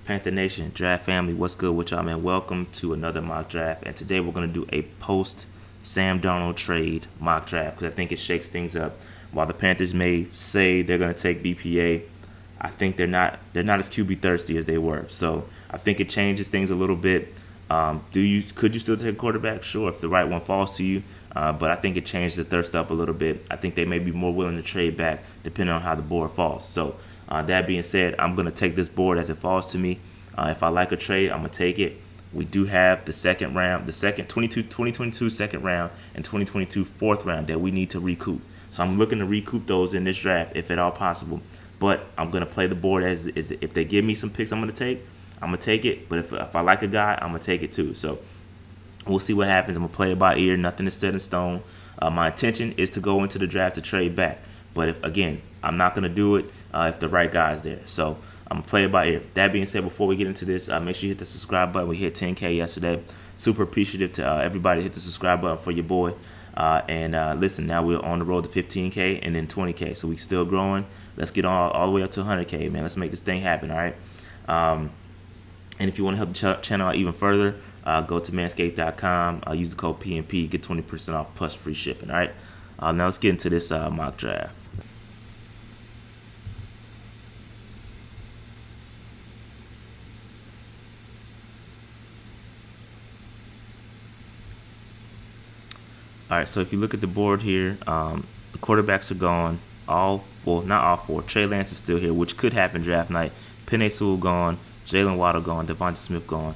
Panther Nation, Draft Family, what's good with y'all, man? Welcome to another mock draft. And today we're going to do a post Sam Darnold trade mock draft because I think it shakes things up. While the Panthers may say they're going to take BPA, I think they're not as QB thirsty as they were. So I think it changes things a little bit. Could you still take a quarterback? Sure, if the right one falls to you. But I think it changes the thirst up a little bit. I think they may be more willing to trade back depending on how the board falls. So that being said, I'm going to take this board as it falls to me. If I like a trade, I'm going to take it. We do have the second round, the 2022 second round and 2022 fourth round that we need to recoup. So I'm looking to recoup those in this draft if at all possible. But I'm going to play the board as if they give me some picks I'm going to take it. But if I like a guy, I'm going to take it too. So we'll see what happens. I'm going to play it by ear. Nothing is set in stone. My intention is to go into the draft to trade back. But I'm not going to do it if the right guy is there. So I'm going to play it by ear. That being said, before we get into this, make sure you hit the subscribe button. We hit 10K yesterday. Super appreciative to everybody hit the subscribe button for your boy. Listen, now we're on the road to 15K and then 20K. So we still growing. Let's get all the way up to 100K, man. Let's make this thing happen, all right? And if you want to help the channel out even further, go to manscaped.com. Use the code PNP. Get 20% off plus free shipping, all right? Now let's get into this mock draft. All right, so if you look at the board here, the quarterbacks are gone. Not all four. Trey Lance is still here, which could happen draft night. Penei Sewell gone. Jalen Waddle gone. Devonta Smith gone.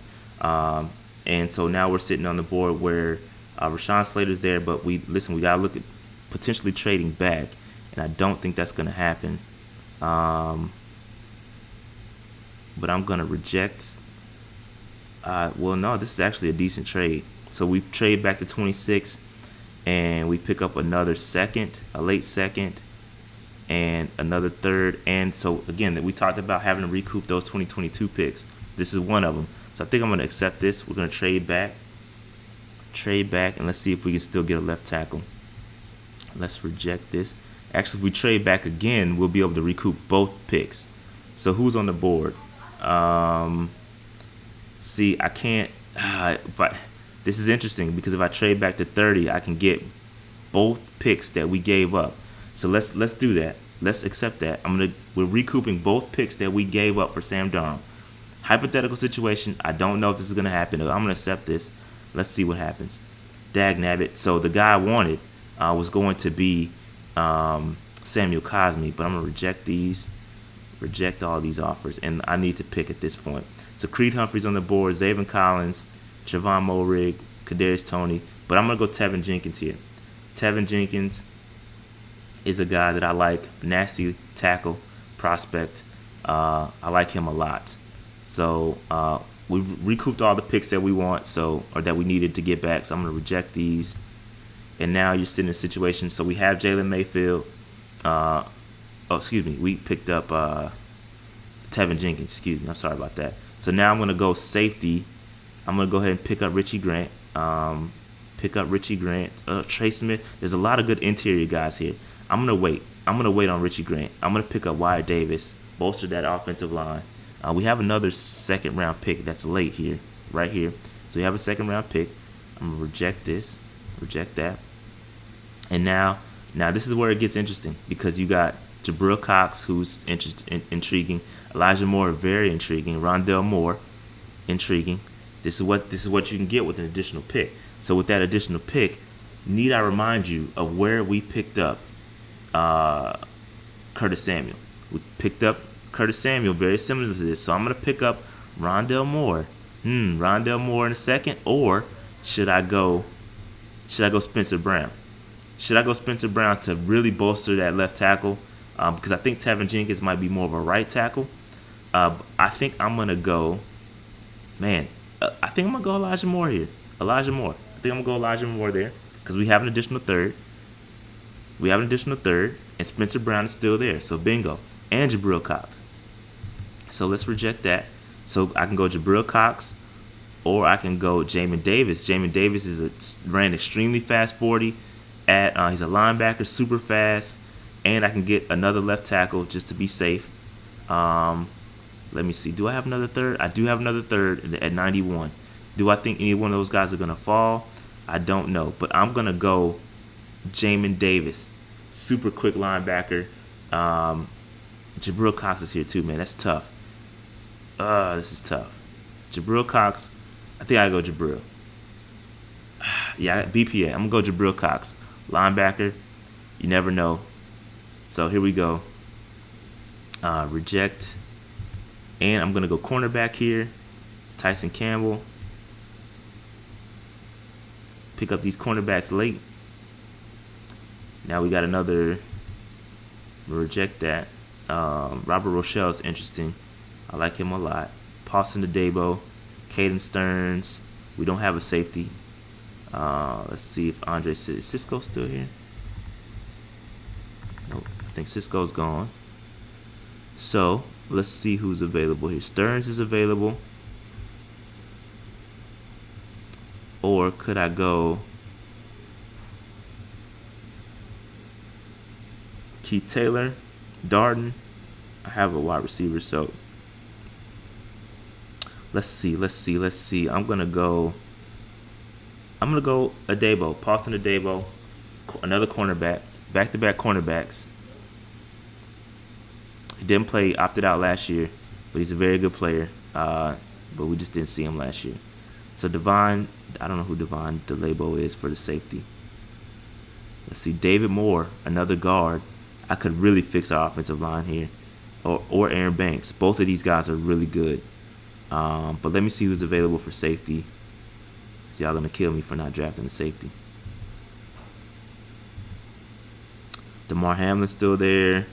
And so now we're sitting on the board where Rashawn Slater's there, but we got to look at potentially trading back, and I don't think that's going to happen. But I'm going to reject. No, this is actually a decent trade. So we trade back to 26. And we pick up another second, a late second, and another third. And so, again, we talked about having to recoup those 2022 picks. This is one of them. So I think I'm going to accept this. We're going to trade back, and let's see if we can still get a left tackle. Let's reject this. Actually, if we trade back again, we'll be able to recoup both picks. So who's on the board? See, I can't. This is interesting because if I trade back to 30, I can get both picks that we gave up. So let's do that. Let's accept that. We're recouping both picks that we gave up for Sam Darnold. Hypothetical situation. I don't know if this is gonna happen. I'm gonna accept this. Let's see what happens. Dag nabbit. So the guy I wanted was going to be Samuel Cosmi, but I'm gonna reject these. Reject all these offers, and I need to pick at this point. So Creed Humphrey's on the board. Zaven Collins. Javon Morig, Kadarius Toney, but I'm going to go Tevin Jenkins here. Tevin Jenkins is a guy that I like, nasty tackle prospect. I like him a lot. So we've recouped all the picks that we want, or that we needed to get back, so I'm going to reject these. And now you're sitting in a situation, so we have Jalen Mayfield. We picked up Tevin Jenkins, I'm sorry about that. So now I'm going to go safety. I'm going to go ahead and pick up Richie Grant. Trey Smith. There's a lot of good interior guys here. I'm going to wait. I'm going to wait on Richie Grant. I'm going to pick up Wyatt Davis, bolster that offensive line. We have another second round pick that's late here, right here. So we have a second round pick. I'm going to reject this, reject that. And now this is where it gets interesting because you got Jabril Cox, who's intriguing. Elijah Moore, very intriguing. Rondell Moore, intriguing. This is what you can get with an additional pick. So with that additional pick, need I remind you of where we picked up Curtis Samuel? We picked up Curtis Samuel, very similar to this. So I'm going to pick up Rondell Moore. Rondell Moore in a second, or should I go Spencer Brown? Should I go Spencer Brown to really bolster that left tackle? Because I think Tevin Jenkins might be more of a right tackle. I think I'm going to go, I think I'm going to go Elijah Moore here. I think I'm going to go Elijah Moore there because we have an additional third. And Spencer Brown is still there. So bingo. And Jabril Cox. So let's reject that. So I can go Jabril Cox or I can go Jamin Davis. Jamin Davis ran extremely fast 40. He's a linebacker, super fast. And I can get another left tackle just to be safe. Let's Let me see. Do I have another third? I do have another third at 91. Do I think any one of those guys are going to fall? I don't know. But I'm going to go Jamin Davis. Super quick linebacker. Jabril Cox is here too, man. That's tough. This is tough. Jabril Cox. I think I go Jabril. Yeah, BPA. I'm going to go Jabril Cox. Linebacker. You never know. So here we go. Reject. And I'm going to go cornerback here. Tyson Campbell. Pick up these cornerbacks late. Now we got another. Reject that. Robert Rochelle is interesting. I like him a lot. Paulson Adebo. Caden Stearns. We don't have a safety. Let's see if Andre is Cisco still here. Nope. I think Cisco's gone. So let's see who's available here. Stearns is available. Or could I go Keith Taylor, Darden? I have a wide receiver, so let's see. I'm gonna go Adebo, Paulson Adebo, another cornerback, back-to-back cornerbacks. He didn't play, opted out last year, but he's a very good player. But we just didn't see him last year. So Devon, I don't know who Devon DeLabo is for the safety. Let's see, David Moore, another guard. I could really fix our offensive line here. Or Aaron Banks. Both of these guys are really good. But let me see who's available for safety. So y'all gonna kill me for not drafting a safety. DeMar Hamlin's still there.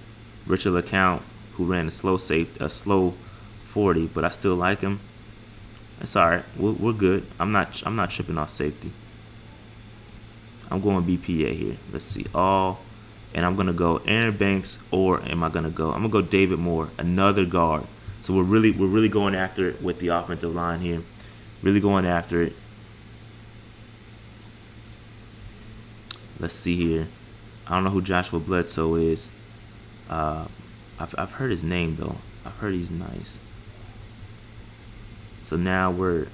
Richard LeCount, who ran a slow 40, but I still like him. That's all right. We're good. I'm not tripping off safety. I'm going BPA here. Let's see. And I'm gonna go Aaron Banks, or am I gonna go? I'm gonna go David Moore, another guard. So we're really going after it with the offensive line here. Really going after it. Let's see here. I don't know who Joshua Bledsoe is. I've heard his name though. I've heard he's nice. So now we're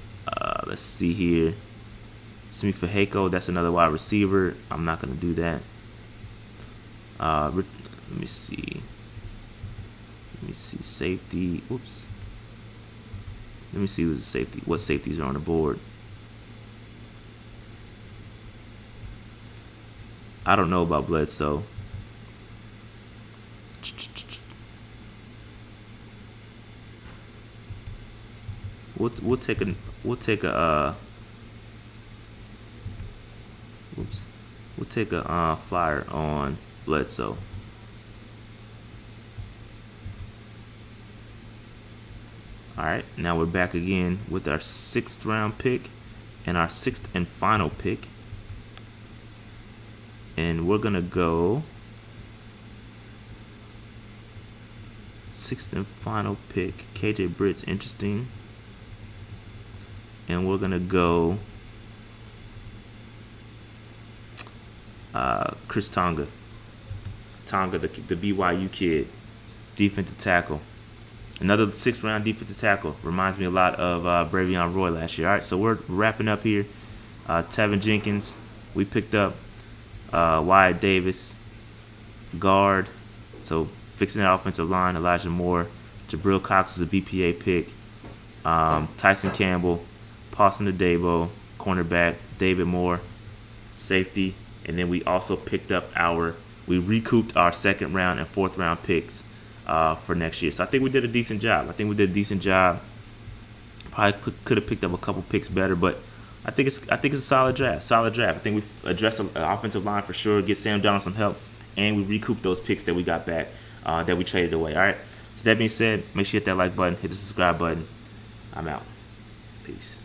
let's see here. Simi Fehako, that's another wide receiver. I'm not gonna do that. Let me see. Safety. Oops. Let me see who's the safety. What safeties are on the board? I don't know about Bledsoe. We'll take a flyer on Bledsoe. All right, now we're back again with our 6th round pick and our 6th and final pick. And we're gonna go 6th and final pick. KJ Britt's interesting. And we're gonna go Chris Tonga, the BYU kid, defensive tackle. Another 6th round defensive tackle. Reminds me a lot of Bravion Roy last year. All right, so we're wrapping up here. Tevin Jenkins, we picked up Wyatt Davis, guard. So fixing that offensive line. Elijah Moore, Jabril Cox was a BPA pick. Tyson Campbell, Paulson Adebo, cornerback. David Moore, safety. And then we also picked up we recouped our 2nd round and 4th round picks for next year. So I think we did a decent job. Probably could have picked up a couple picks better, but I think it's a solid draft. I think we've addressed the offensive line for sure. Get Sam Darnold some help, and we recouped those picks that we got back that we traded away. All right. So that being said, make sure you hit that like button, hit the subscribe button. I'm out. Peace.